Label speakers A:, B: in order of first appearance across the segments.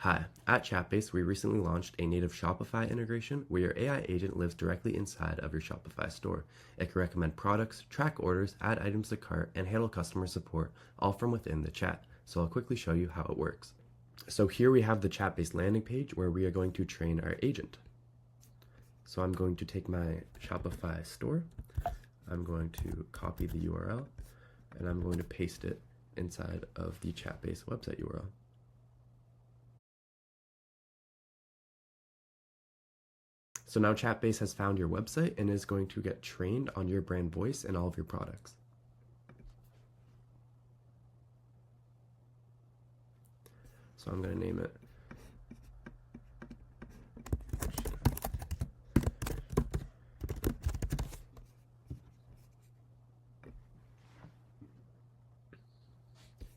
A: Hi, at Chatbase, we recently launched a native Shopify integration where your AI agent lives directly inside of your Shopify store. It can recommend products, track orders, add items to cart, and handle customer support, all from within the chat. So I'll quickly show you how it works. So here we have the Chatbase landing page where we are going to train our agent. So I'm going to take my Shopify store, I'm going to copy the URL, and I'm going to paste it inside of the Chatbase website URL. So now Chatbase has found your website and is going to get trained on your brand voice and all of your products. So I'm going to name it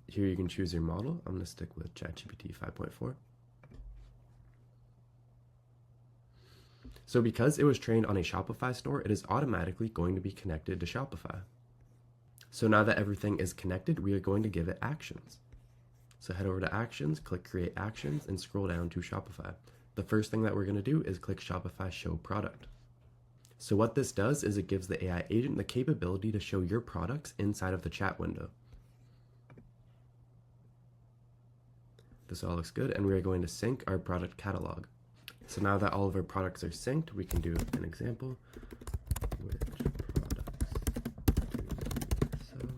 A: Here you can choose your model. I'm going to stick with ChatGPT 5.4. So because it was trained on a Shopify store, it is automatically going to be connected to Shopify. So now that everything is connected, we are going to give it actions. So head over to Actions, click Create Actions, and scroll down to Shopify. The first thing that we're going to do is click Shopify Show Product. So what this does is it gives the AI agent the capability to show your products inside of the chat window. This all looks good, and we are going to sync our product catalog. So now that all of our products are synced, we can do an example. Which products do you sell?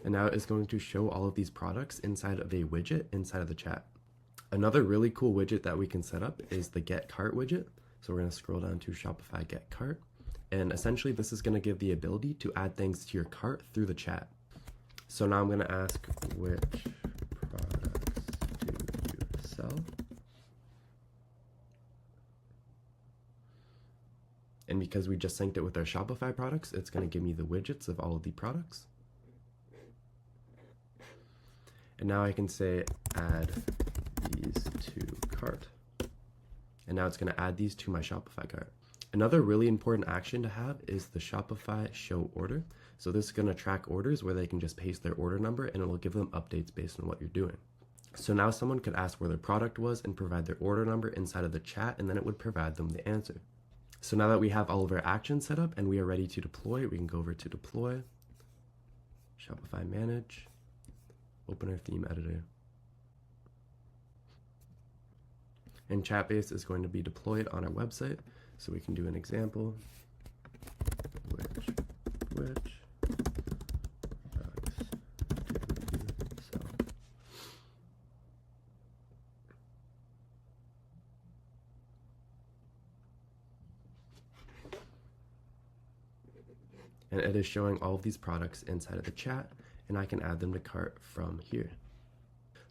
A: And now it's going to show all of these products inside of a widget inside of the chat. Another really cool widget that we can set up is the Get Cart widget. So we're going to scroll down to Shopify Get Cart. And essentially this is going to give the ability to add things to your cart through the chat. So now I'm going to ask, which products do you sell? And because we just synced it with our Shopify products, it's going to give me the widgets of all of the products. And now I can say, add these to cart. And now it's going to add these to my Shopify cart. Another really important action to have is the Shopify Show Order. So this is going to track orders where they can just paste their order number and it will give them updates based on what you're doing. So now someone could ask where their product was and provide their order number inside of the chat, and then it would provide them the answer. So now that we have all of our actions set up and we are ready to deploy, we can go over to Deploy, Shopify Manage, open our theme editor. And Chatbase is going to be deployed on our website. So we can do an example, which products do you sell? And it is showing all of these products inside of the chat, and I can add them to cart from here.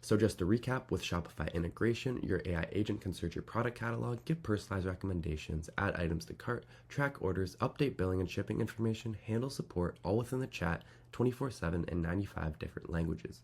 A: So just to recap, with Shopify integration, your AI agent can search your product catalog, give personalized recommendations, add items to cart, track orders, update billing and shipping information, handle support, all within the chat 24/7 in 95 different languages.